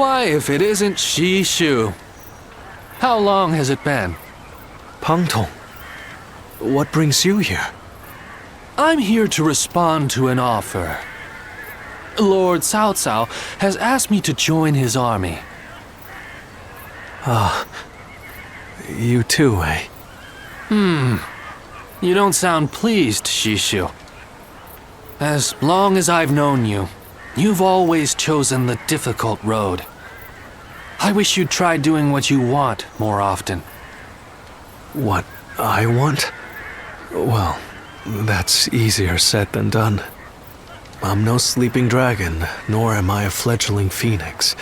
Why, if it isn't Shishu? How long has it been? Pang Tong, what brings you here? I'm here to respond to an offer. Lord Cao Cao has asked me to join his army. You too, eh? You don't sound pleased, Shishu. As long as I've known you, you've always chosen the difficult road. I wish you'd try doing what you want more often. What I want? Well, that's easier said than done. I'm no sleeping dragon, nor am I a fledgling phoenix.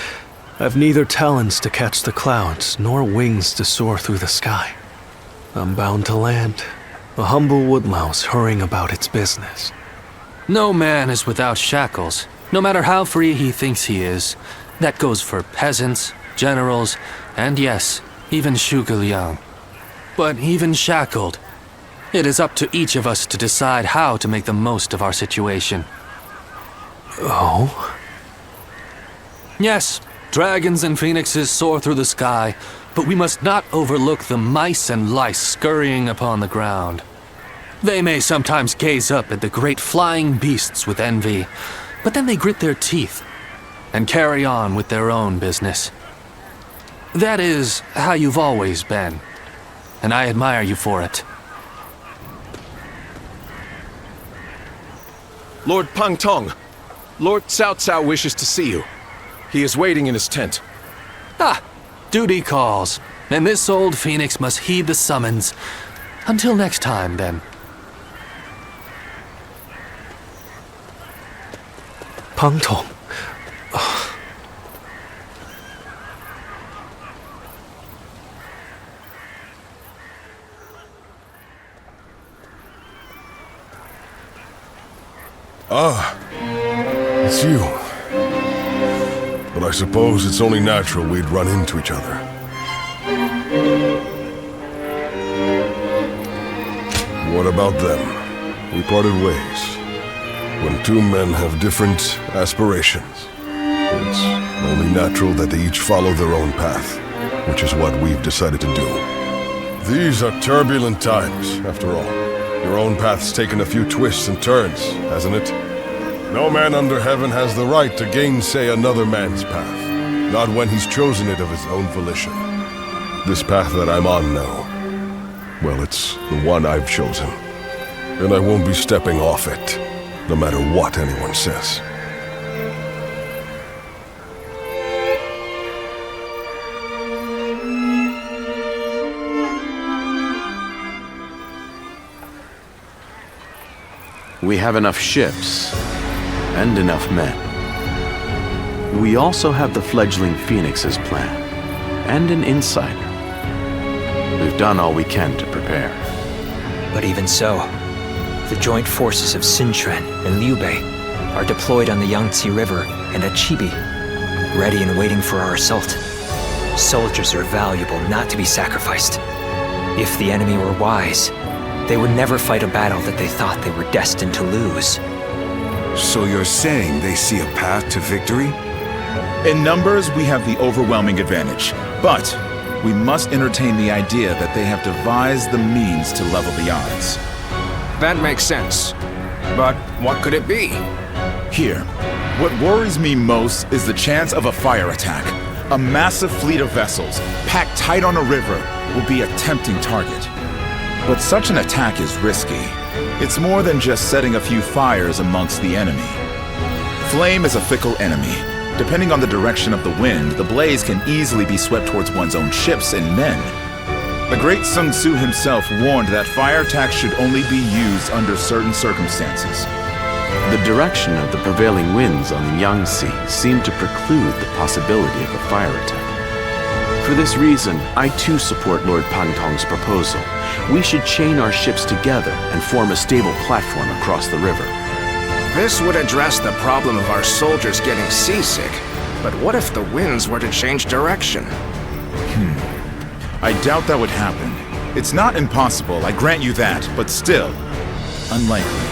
I've neither talons to catch the clouds, nor wings to soar through the sky. I'm bound to land, a humble woodlouse hurrying about its business. No man is without shackles, no matter how free he thinks he is. That goes for peasants, generals, and yes, even Zhuge Liang. But even shackled, it is up to each of us to decide how to make the most of our situation. Oh? Yes, dragons and phoenixes soar through the sky, but we must not overlook the mice and lice scurrying upon the ground. They may sometimes gaze up at the great flying beasts with envy, but then they grit their teeth and carry on with their own business. That is how you've always been, and I admire you for it. Lord Pang Tong, Lord Cao Cao wishes to see you. He is waiting in his tent. Ah, duty calls, and this old phoenix must heed the summons. Until next time, then. Pang Tong. It's you. But I suppose it's only natural we'd run into each other. What about them? We parted ways. When two men have different aspirations, it's only natural that they each follow their own path, which is what we've decided to do. These are turbulent times, after all. Your own path's taken a few twists and turns, hasn't it? No man under heaven has the right to gainsay another man's path, not when he's chosen it of his own volition. This path that I'm on now, well, it's the one I've chosen. And I won't be stepping off it, no matter what anyone says. We have enough ships, and enough men. We also have the fledgling Phoenix's plan, and an insider. We've done all we can to prepare. But even so, the joint forces of Sun Quan and Liu Bei are deployed on the Yangtze River and at Chibi, ready and waiting for our assault. Soldiers are valuable not to be sacrificed. If the enemy were wise, they would never fight a battle that they thought they were destined to lose. So you're saying they see a path to victory? In numbers, we have the overwhelming advantage. But we must entertain the idea that they have devised the means to level the odds. That makes sense. But what could it be? Here, what worries me most is the chance of a fire attack. A massive fleet of vessels, packed tight on a river, will be a tempting target. But such an attack is risky. It's more than just setting a few fires amongst the enemy. Flame is a fickle enemy. Depending on the direction of the wind, the blaze can easily be swept towards one's own ships and men. The great Sun Tzu himself warned that fire attacks should only be used under certain circumstances. The direction of the prevailing winds on the Yangtze seemed to preclude the possibility of a fire attack. For this reason, I too support Lord Pang Tong's proposal. We should chain our ships together and form a stable platform across the river. This would address the problem of our soldiers getting seasick. But what if the winds were to change direction? I doubt that would happen. It's not impossible, I grant you that, but still, unlikely.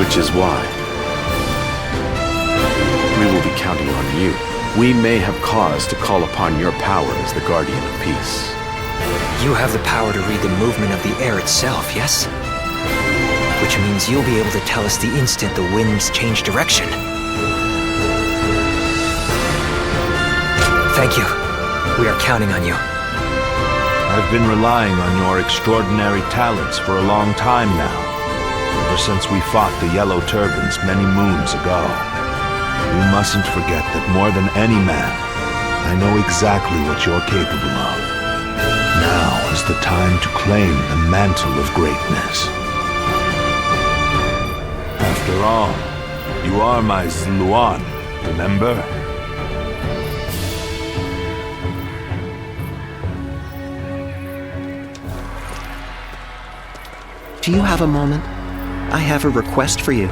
Which is why we will be counting on you. we may have cause to call upon your power as the guardian of peace. You have the power to read the movement of the air itself, yes? Which means you'll be able to tell us the instant the winds change direction. Thank you. We are counting on you. I've been relying on your extraordinary talents for a long time now, ever since we fought the Yellow Turbans many moons ago. You mustn't forget that more than any man, I know exactly what you're capable of. Now is the time to claim the mantle of greatness. After all, you are my Zluan, remember? Do you have a moment? I have a request for you.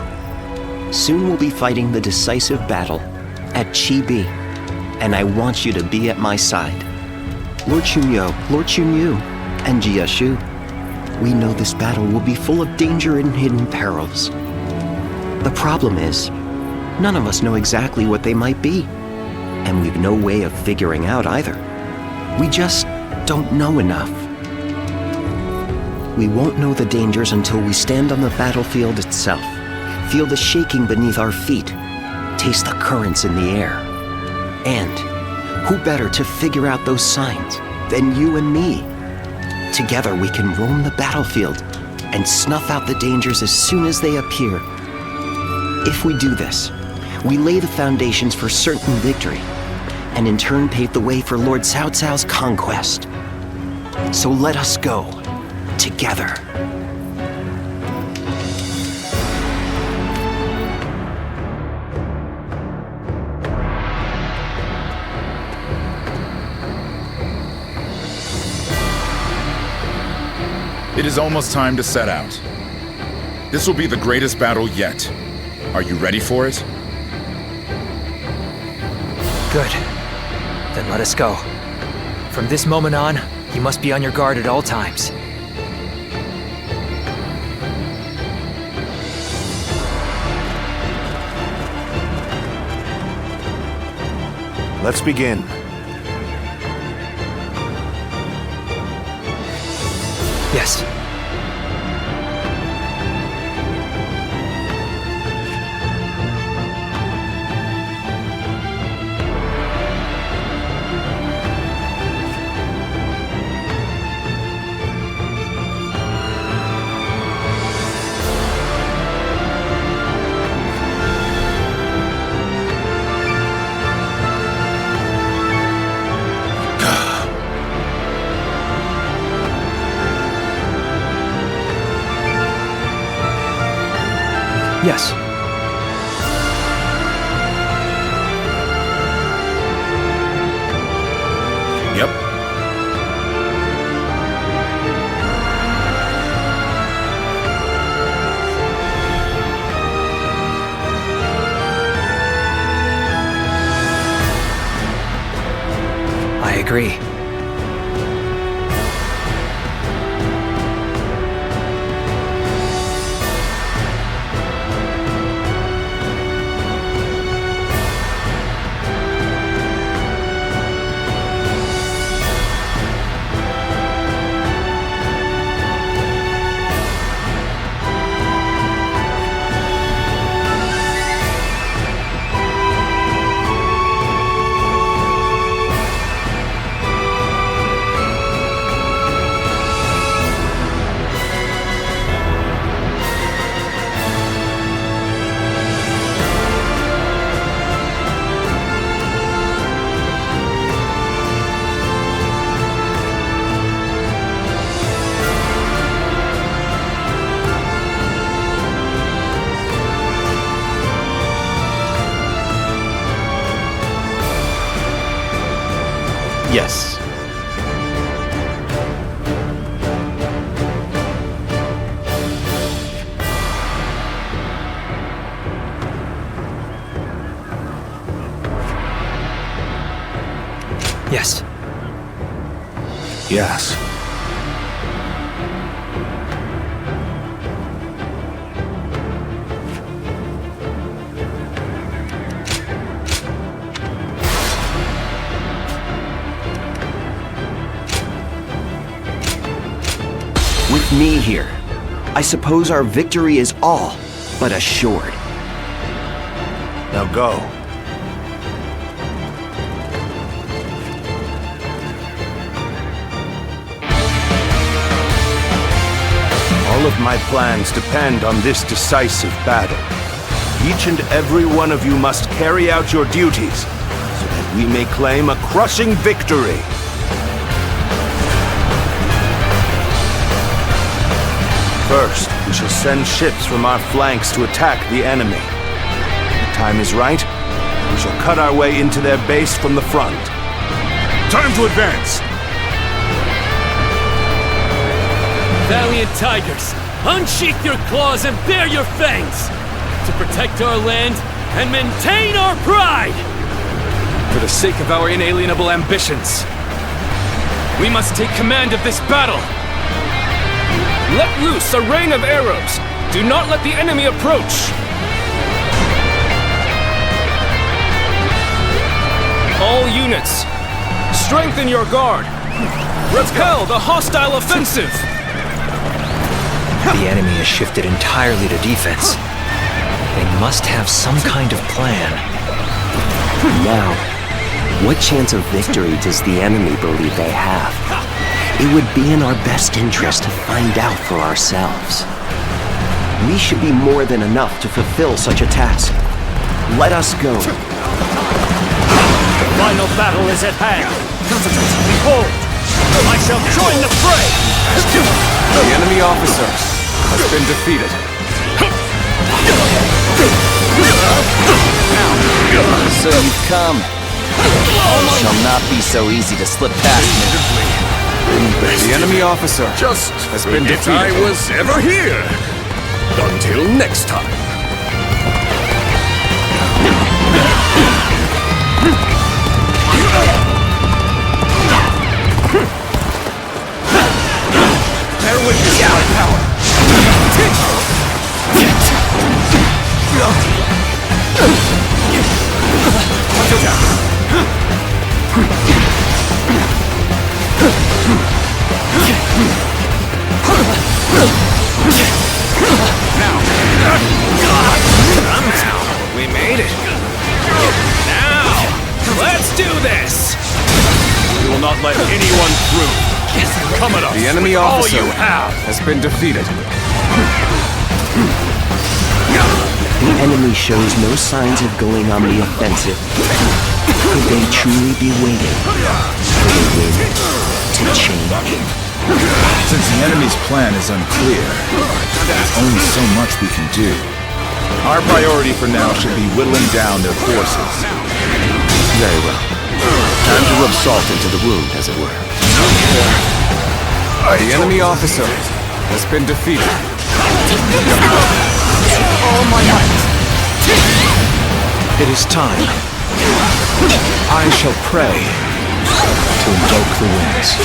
Soon we'll be fighting the decisive battle at Chibi, and I want you to be at my side. Lord Chunyo, Lord Chunyu, and Jiashu, we know this battle will be full of danger and hidden perils. The problem is, none of us know exactly what they might be, and we've no way of figuring out either. We just don't know enough. We won't know the dangers until we stand on the battlefield itself, feel the shaking beneath our feet, taste the currents in the air. And who better to figure out those signs than you and me? Together we can roam the battlefield and snuff out the dangers as soon as they appear. If we do this, we lay the foundations for certain victory, and in turn pave the way for Lord Cao Cao's conquest. So let us go. Together. It is almost time to set out. This will be the greatest battle yet. Are you ready for it? Good. Then let us go. From this moment on, you must be on your guard at all times. Let's begin. Yes. Yes. Yep. I agree. Yes. Yes. Yes. With me here, I suppose our victory is all but assured. Now go. All of my plans depend on this decisive battle. Each and every one of you must carry out your duties, so that we may claim a crushing victory. First, we shall send ships from our flanks to attack the enemy. When the time is right, we shall cut our way into their base from the front. Time to advance! Valiant tigers, unsheath your claws and bare your fangs to protect our land and maintain our pride! For the sake of our inalienable ambitions, we must take command of this battle! Let loose a rain of arrows! Do not let the enemy approach! All units, strengthen your guard! Repel the hostile offensive! The enemy has shifted entirely to defense. They must have some kind of plan. Now, what chance of victory does the enemy believe they have? It would be in our best interest to find out for ourselves. We should be more than enough to fulfill such a task. Let us go. The final battle is at hand! Behold! I shall join the fray! The enemy officer has been defeated. So you've come. It shall not be so easy to slip past me. The enemy officer has been defeated. If I was ever here! Until next time. Bear witness to my power. We made it. Now, let's do this. We will not let anyone through. Come at us. The enemy with all officer you have. has been defeated. The enemy shows no signs of going on the offensive. Could they truly be waiting for the wind to change? Since the enemy's plan is unclear, there's only so much we can do. Our priority for now should be whittling down their forces. Very well. Time to rub salt into the wound, as it were. The enemy officer has been defeated. All my might! It is time. I shall pray to invoke the winds.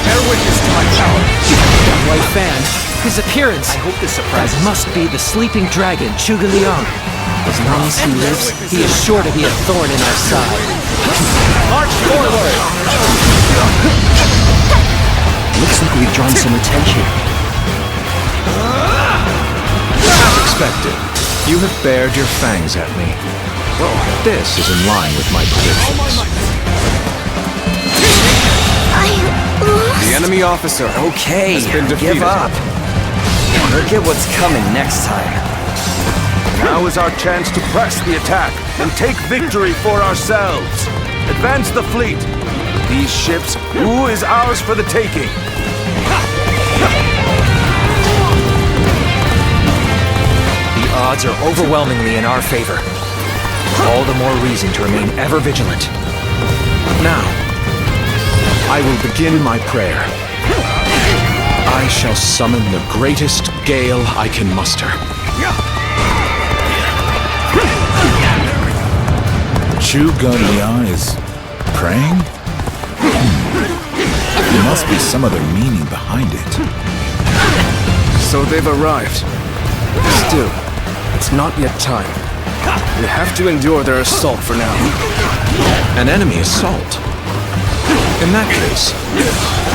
Bear witness to my power. White Fan, his appearance! I hope this surprises That must be the sleeping dragon, Zhuge Liang. As long as he lives, he is sure to be a thorn in our side. March forward! Looks like we've drawn some attention. As expected, you have bared your fangs at me. Well, this is in line with my predictions. The enemy officer Okay, has been defeated. give up. Look at what's coming next time. Now is our chance to press the attack and take victory for ourselves. Advance the fleet. These ships, ooh, is ours for the taking. The odds are overwhelmingly in our favor. All the more reason to remain ever vigilant. Now, I will begin my prayer. I shall summon the greatest gale I can muster. Zhuge Liang is praying? There must be some other meaning behind it. So they've arrived. Still, it's not yet time. We have to endure their assault for now. An enemy assault? In that case,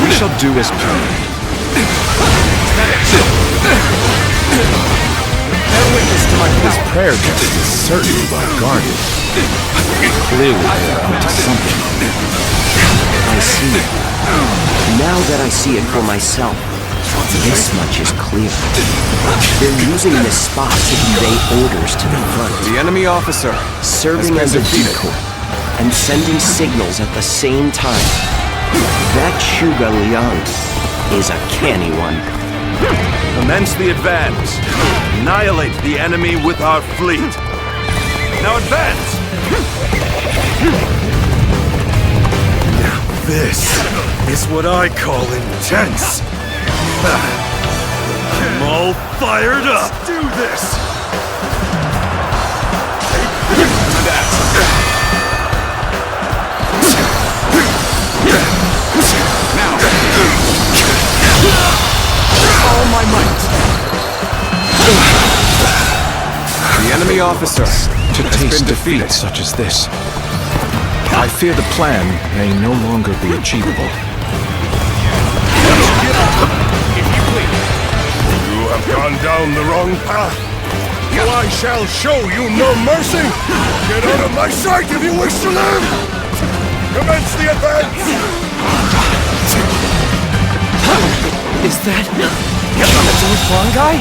we shall do as planned. Bear witness to my This prayer text is certainly well guarded. Clearly, they're up to something. I see. Now that I see it for myself, this much is clear. They're using this spot to convey orders to the front, The enemy officer serving as a decoy and sending signals at the same time. That Shuga Liang is a canny one. Commence the advance. Annihilate the enemy with our fleet. Now advance! Now this is what I call intense. I'm all fired up. Let's do this! all my might. The enemy officer To has taste been defeat defeated. such as this, I fear the plan may no longer be achievable. You have gone down the wrong path. So I shall show you no mercy. Get out of my sight if you wish to live. Commence the advance. Is that the Huang guy?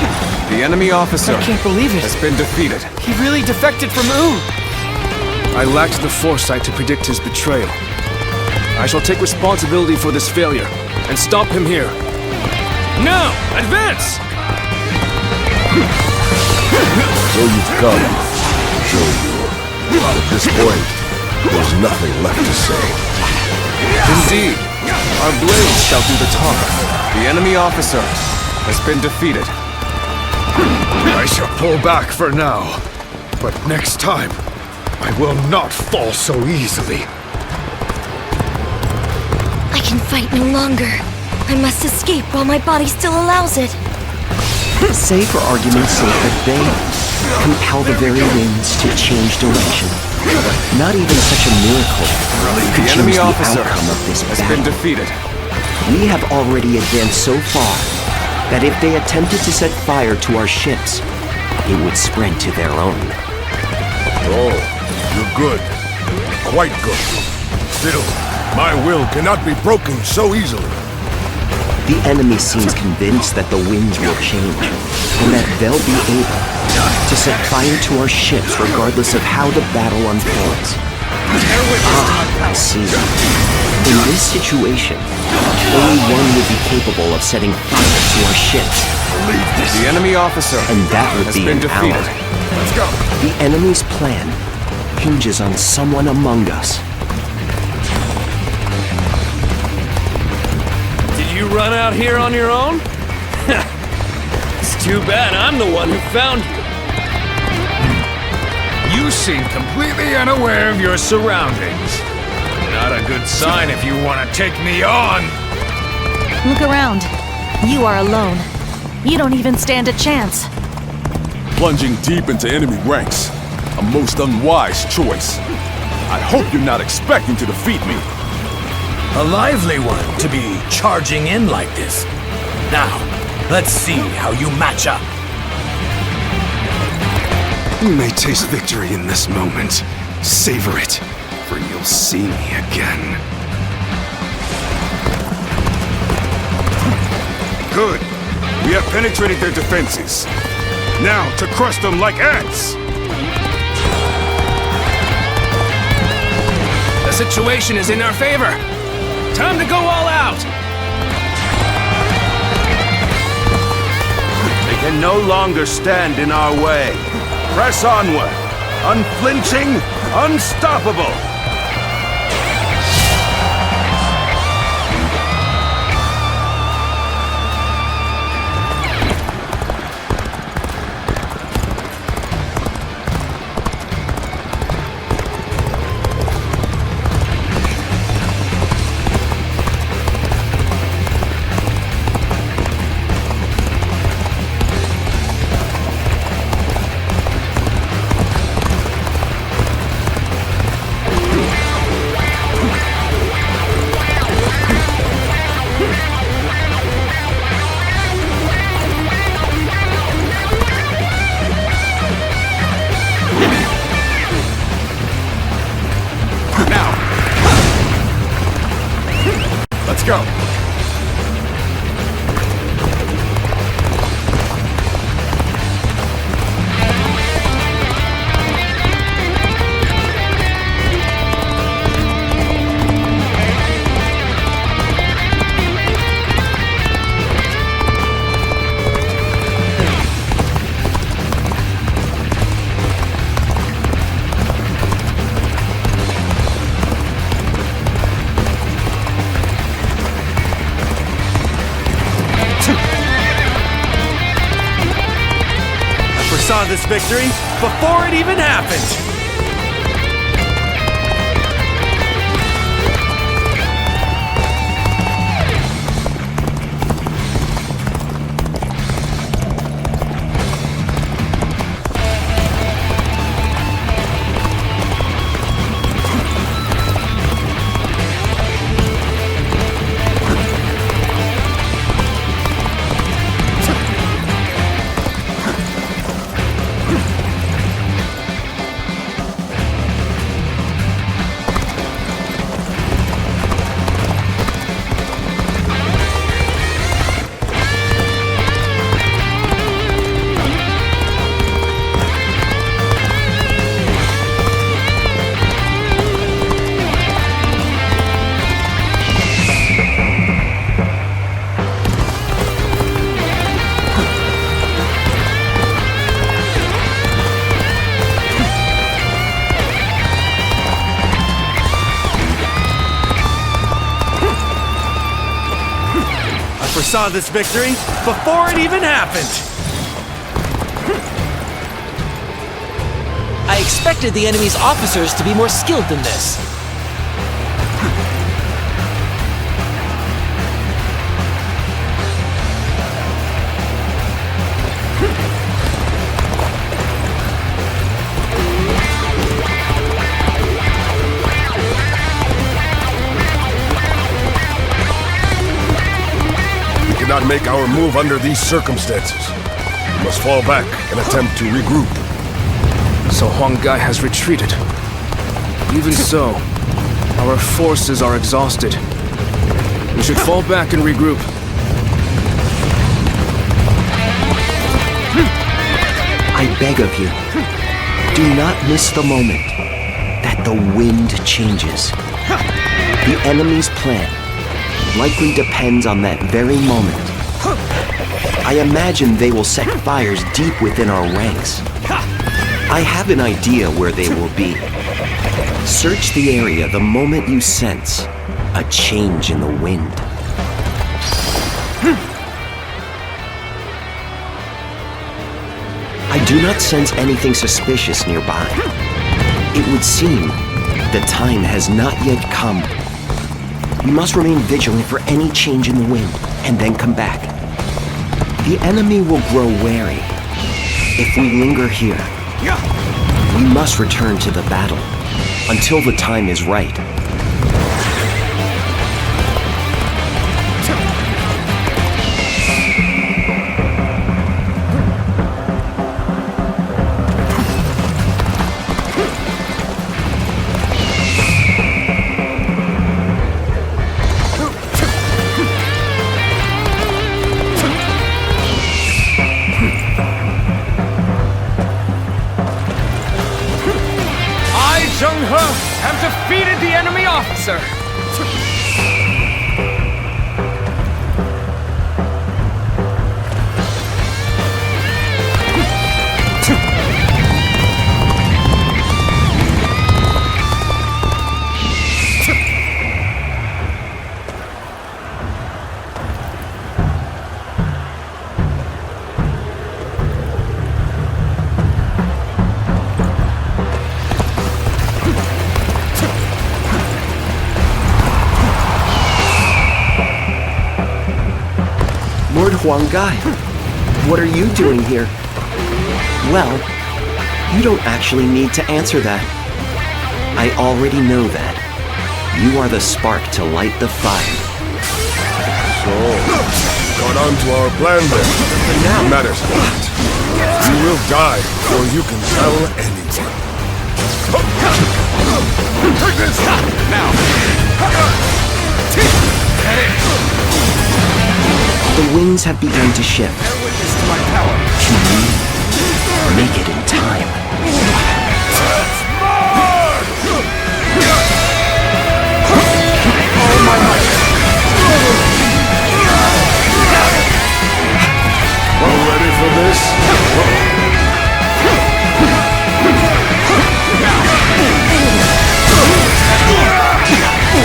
The enemy officer I can't believe it. has been defeated. He really defected from U. I lacked the foresight to predict his betrayal. I shall take responsibility for this failure and stop him here. Now, advance! So you've come. Show you. At this point, there's nothing left to say. Indeed, our blades shall do the talking. The enemy officer has been defeated. I shall pull back for now. But next time, I will not fall so easily. I can fight no longer. I must escape while my body still allows it. Say for argument's sake that they compel the very winds to change direction. Not even such a miracle could The change enemy the officer outcome of this has been battle. defeated. We have already advanced so far that if they attempted to set fire to our ships, it would spread to their own. Oh, you're good. Quite good. Still, my will cannot be broken so easily. The enemy seems convinced that the winds will change, and that they'll be able to set fire to our ships regardless of how the battle unfolds. I see. In this situation, only one would be capable of setting fire to our ships, The enemy officer and that would has be been an defeated. ally. The enemy's plan hinges on someone among us. Did you run out here on your own? It's too bad I'm the one who found you. You seem completely unaware of your surroundings. Not a good sign if you want to take me on. Look around. You are alone. You don't even stand a chance. Plunging deep into enemy ranks. A most unwise choice. I hope you're not expecting to defeat me. A lively one to be charging in like this. Now, let's see how you match up. You may taste victory in this moment. Savor it, for you'll see me again. Good. We have penetrated their defenses. Now to crush them like ants! The situation is in our favor. Time to go all out! They can no longer stand in our way. Press onward, unflinching, unstoppable. this victory before it even happened! Saw this victory before it even happened! I expected the enemy's officers to be more skilled than this. Not make our move under these circumstances. We must fall back and attempt to regroup. So Huang Gai has retreated. Even so, our forces are exhausted. We should fall back and regroup. I beg of you, do not miss the moment that the wind changes. The enemy's plan likely depends on that very moment. I imagine they will set fires deep within our ranks. I have an idea where they will be. Search the area the moment you sense a change in the wind. I do not sense anything suspicious nearby. It would seem the time has not yet come. We must remain vigilant for any change in the wind, and then come back. The enemy will grow wary. If we linger here, we must return to the battle until the time is right. Have defeated the enemy officer! Lord Huang Gai, what are you doing here? Well, you don't actually need to answer that. I already know that. You are the spark to light the fire. So, got on to our plan then. For now. It matters not. You will die before you can tell anything. Take this! Now! The winds have begun to shift. Bear witness to my power. Chibi, make it in time. Oh my might! All ready for this?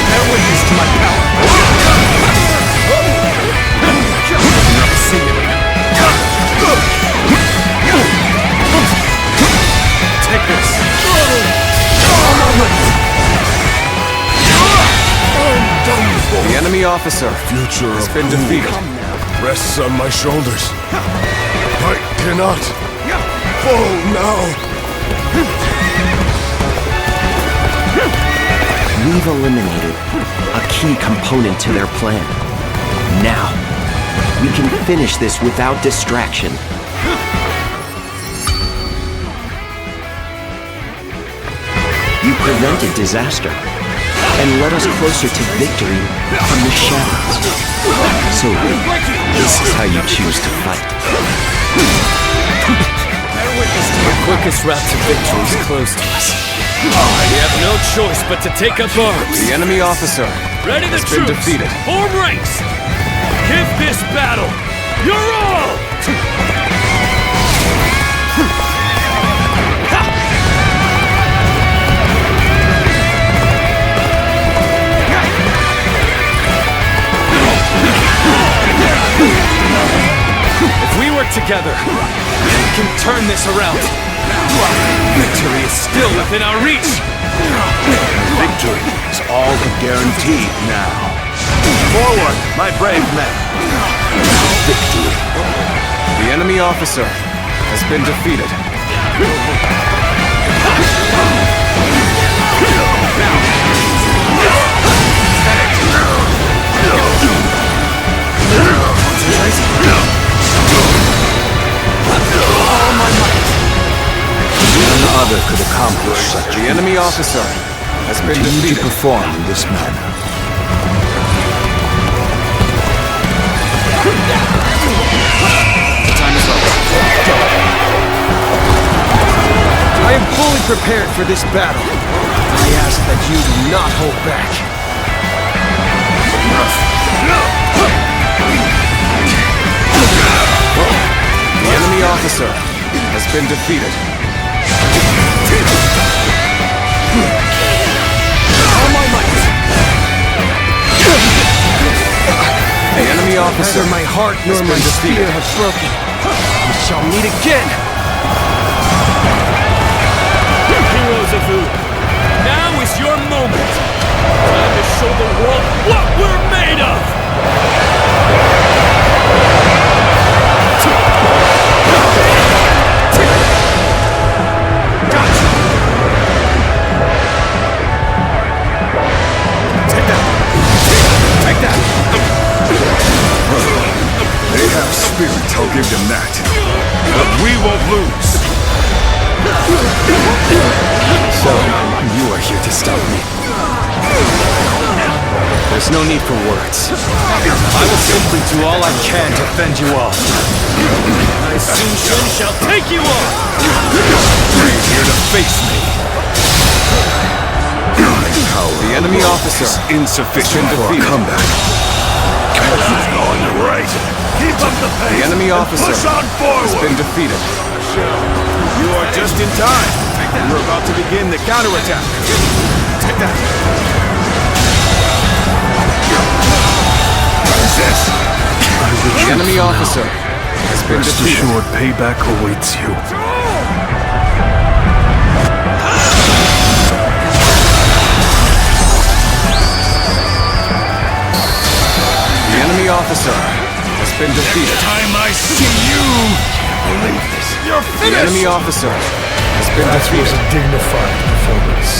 Bear witness to my power. Never seen it. The enemy officer Future has of been who defeated. rests on my shoulders. I cannot fall now. We've eliminated a key component to their plan. Now, we can finish this without distraction. You prevented disaster and led us closer to victory from the shadows. So, this is how you choose to fight. The quickest route to victory is close to us. We have no choice but to take up arms. The enemy officer Ready the has been troops! defeated. Form ranks! Give this battle your all! If we work together, we can turn this around. Victory is still within our reach. Victory is all but guaranteed now. Forward, my brave men. Victory. The enemy officer has been defeated. None other could accomplish such. The enemy officer has been Continue defeated. to perform in this manner. Time is up. I am fully prepared for this battle. I ask that you do not hold back. The enemy officer has been defeated. All my might. The enemy officer Neither my heart nor has my been spear defeated. have broken. We shall meet again. Heroes of Wu, now is your moment. Time to show the world what we're made of. Take that! They have spirit, I'll give them that. But we won't lose. So, you are here to stop me. There's no need for words. I will simply do all I can to fend you off. I soon shall take you on. Bring here to face me. The enemy officer Insufficient has been for a defeated. comeback. This is going right. Keep up the pace. The enemy officer Push on forward. has been defeated. You are just in time. We're about to begin the counterattack. Take that. Resist. The enemy officer has been Rest defeated. assured, payback awaits you. The enemy officer has been defeated. Time I see you. Believe this. You're The finished. enemy officer has been That was defeated. a dignified performance.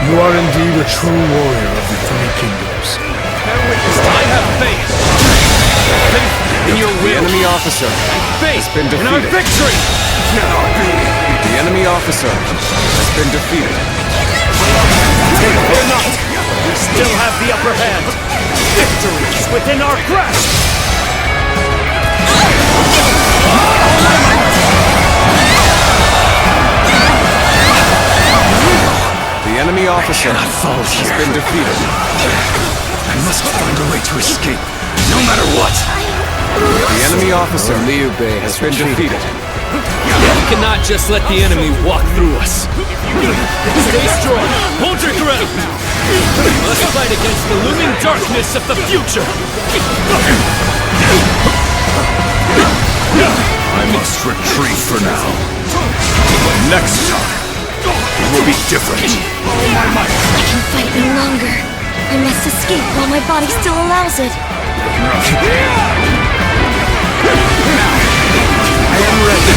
You are indeed a true warrior of the Three Kingdoms. I have faith. Faith in your The will. enemy officer Faith has been in our defeated. victory. Cannot be. The enemy officer has been defeated. Fear not. We still have the upper hand. Victory is within our grasp. The enemy officer has been defeated. I must find a way to escape, no matter what. The enemy officer has been defeated. We cannot just let the enemy walk through us. Stay strong. Hold your ground. We must fight against the looming darkness of the future. I must retreat for now. But next time, we will be different. I can fight no longer. I must escape while my body still allows it. I am ready.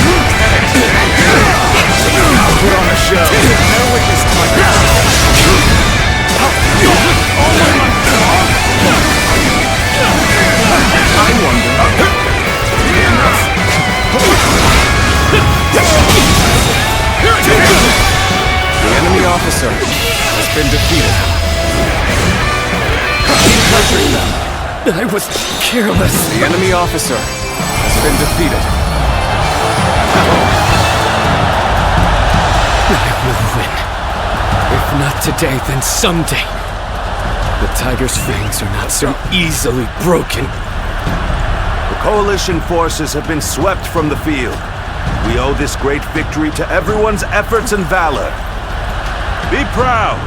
Put on a show. No witness to my I wonder. The enemy officer has been defeated. I was careless. The enemy officer has been defeated. I will win. If not today, then someday. The tiger's fangs are not so easily broken. The coalition forces have been swept from the field. We owe this great victory to everyone's efforts and valor. Be proud.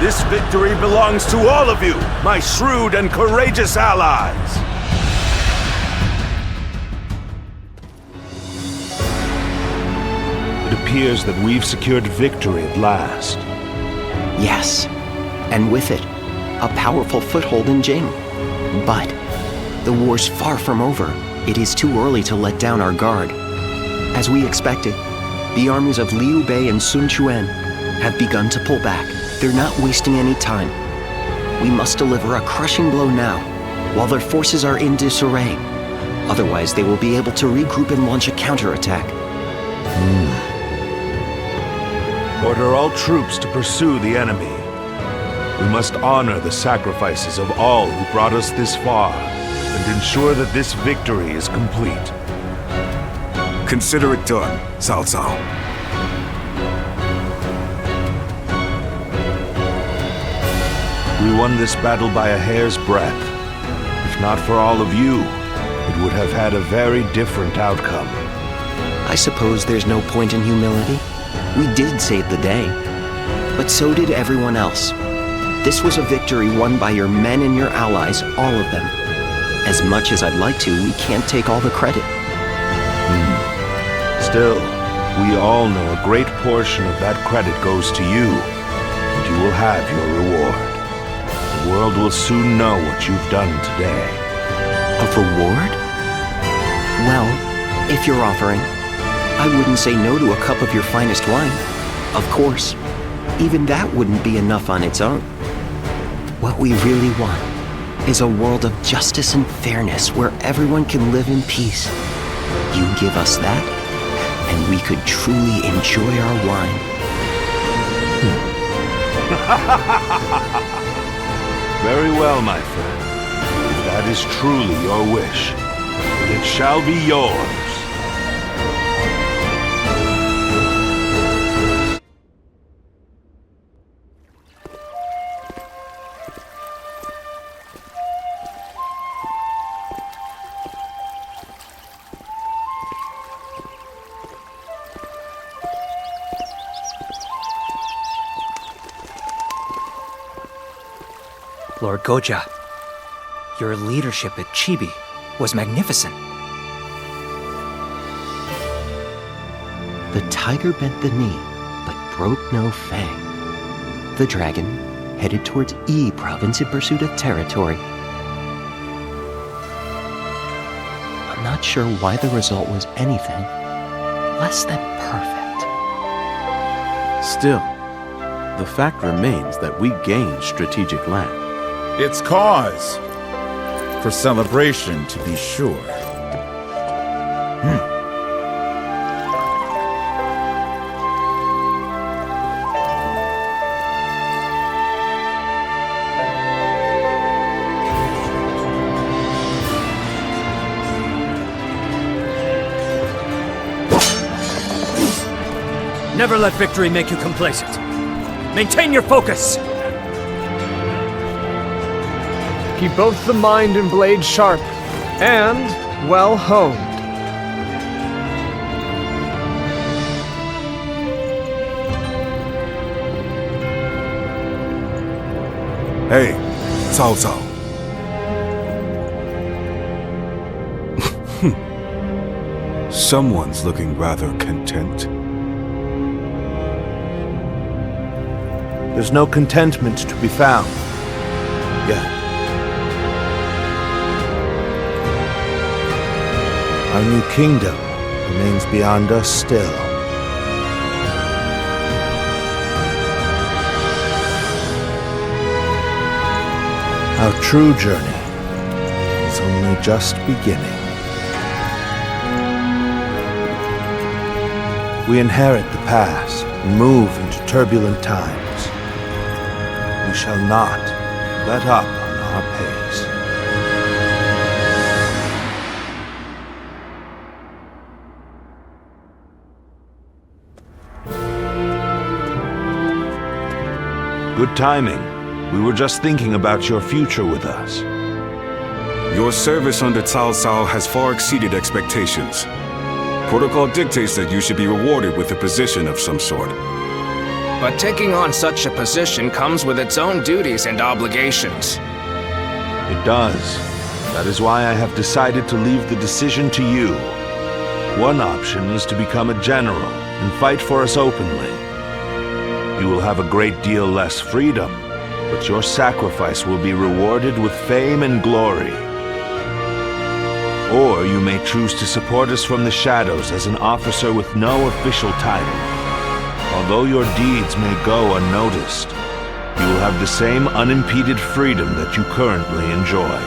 This victory belongs to all of you, my shrewd and courageous allies. It appears that we've secured victory at last. Yes, and with it, a powerful foothold in Jing. But the war's far from over. It is too early to let down our guard. As we expected, the armies of Liu Bei and Sun Quan have begun to pull back. They're not wasting any time. We must deliver a crushing blow now, while their forces are in disarray. Otherwise, they will be able to regroup and launch a counterattack. Order all troops to pursue the enemy. We must honor the sacrifices of all who brought us this far, and ensure that this victory is complete. Consider it done, Cao Cao. We won this battle by a hair's breadth. If not for all of you, it would have had a very different outcome. I suppose there's no point in humility. We did save the day. But so did everyone else. This was a victory won by your men and your allies, all of them. As much as I'd like to, we can't take all the credit. Still, we all know a great portion of that credit goes to you, and you will have your reward. The world will soon know what you've done today. A reward? Well, if you're offering, I wouldn't say no to a cup of your finest wine. Of course, even that wouldn't be enough on its own. What we really want is a world of justice and fairness where everyone can live in peace. You give us that, and we could truly enjoy our wine. Very well, my friend. If that is truly your wish, it shall be yours. Lord Goja, your leadership at Chibi was magnificent. The tiger bent the knee, but broke no fang. The dragon headed towards Yi province in pursuit of territory. I'm not sure why the result was anything less than perfect. Still, the fact remains that we gained strategic land. It's cause for celebration, to be sure. Never let victory make you complacent. Maintain your focus! Keep both the mind and blade sharp, and well honed. Hey, Cao Cao. Someone's looking rather content. There's no contentment to be found. Yet. Our new kingdom remains beyond us still. Our true journey is only just beginning. We inherit the past and move into turbulent times. We shall not let up on our pace. Good timing. We were just thinking about your future with us. Your service under Cao Cao has far exceeded expectations. Protocol dictates that you should be rewarded with a position of some sort. But taking on such a position comes with its own duties and obligations. It does. That is why I have decided to leave the decision to you. One option is to become a general and fight for us openly. You will have a great deal less freedom, but your sacrifice will be rewarded with fame and glory. Or you may choose to support us from the shadows as an officer with no official title. Although your deeds may go unnoticed, you will have the same unimpeded freedom that you currently enjoy.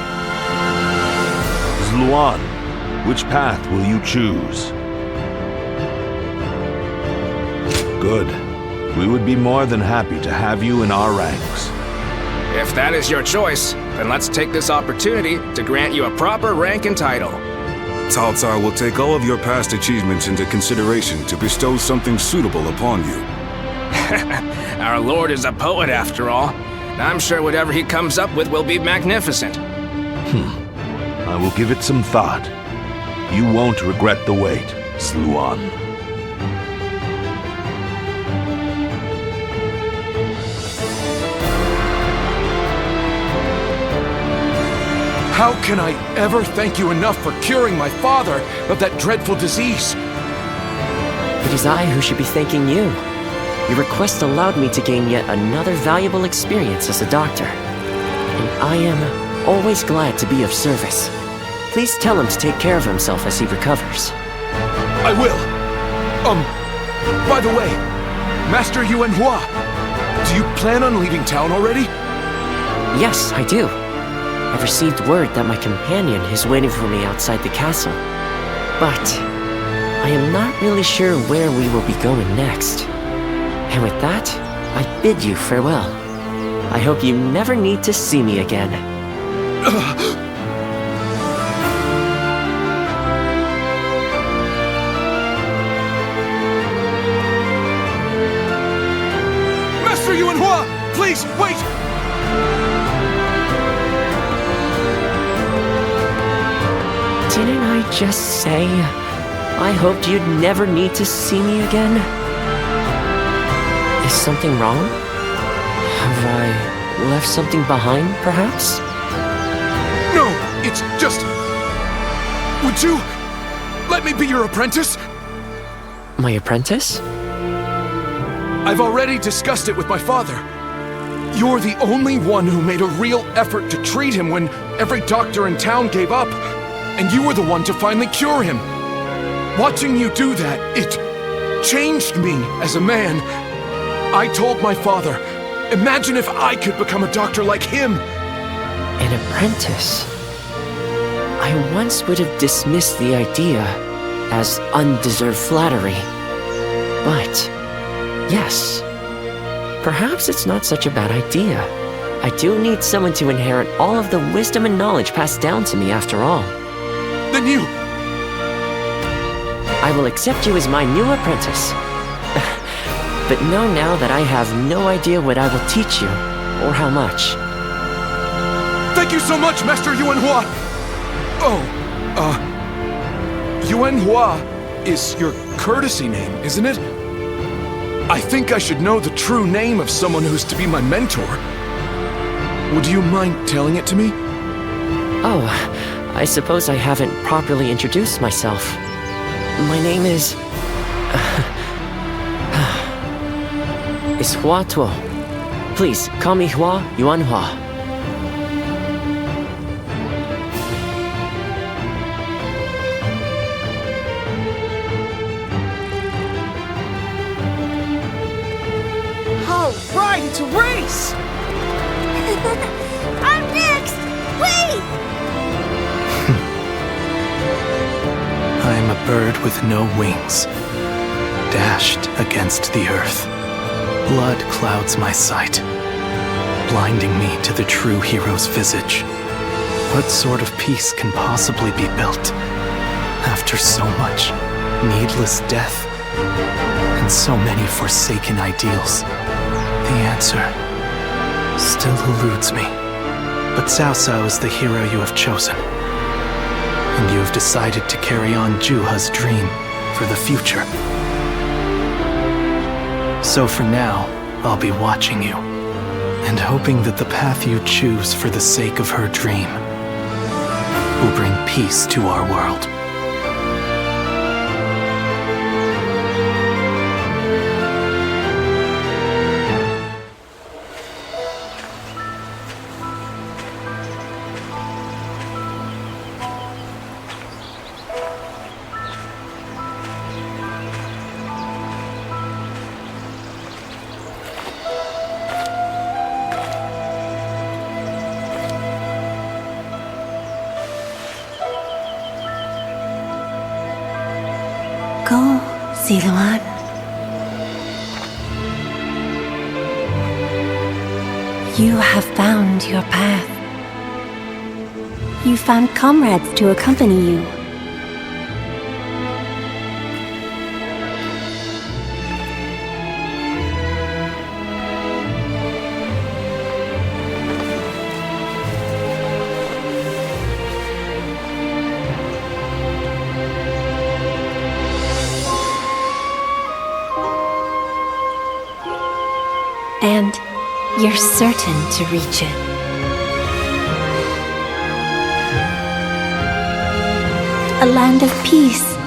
Zluan, which path will you choose? Good. We would be more than happy to have you in our ranks. If that is your choice, then let's take this opportunity to grant you a proper rank and title. Cao Cao will take all of your past achievements into consideration to bestow something suitable upon you. Our lord is a poet after all. I'm sure whatever he comes up with will be magnificent. I will give it some thought. You won't regret the wait, Zluan. How can I ever thank you enough for curing my father of that dreadful disease? It is I who should be thanking you. Your request allowed me to gain yet another valuable experience as a doctor. And I am always glad to be of service. Please tell him to take care of himself as he recovers. I will. By the way, Master Yuanhua, do you plan on leaving town already? Yes, I do. I've received word that my companion is waiting for me outside the castle. But I am not really sure where we will be going next. And with that, I bid you farewell. I hope you never need to see me again. Master Yuanhua, please, wait! Didn't I just say I hoped you'd never need to see me again? Is something wrong? Have I left something behind, perhaps? No, it's just... Would you let me be your apprentice? My apprentice? I've already discussed it with my father. You're the only one who made a real effort to treat him when every doctor in town gave up. And you were the one to finally cure him. Watching you do that, it changed me as a man. I told my father, imagine if I could become a doctor like him. An apprentice? I once would have dismissed the idea as undeserved flattery. But, yes, perhaps it's not such a bad idea. I do need someone to inherit all of the wisdom and knowledge passed down to me after all. Then you! I will accept you as my new apprentice. But know now that I have no idea what I will teach you, or how much. Thank you so much, Master Yuanhua! Yuanhua is your courtesy name, isn't it? I think I should know the true name of someone who's to be my mentor. Would you mind telling it to me? Oh, I suppose I haven't properly introduced myself. My name is Huatuo. Please, call me Hua Yuanhua. All right, it's a race! I'm next! Wait! I am a bird with no wings, dashed against the earth. Blood clouds my sight, blinding me to the true hero's visage. What sort of peace can possibly be built after so much needless death and so many forsaken ideals? The answer still eludes me. But Cao Cao is the hero you have chosen, and you have decided to carry on Juha's dream for the future. So for now, I'll be watching you, and hoping that the path you choose for the sake of her dream will bring peace to our world. Go, Ziluan. You have found your path. You found comrades to accompany you. And you're certain to reach it. A land of peace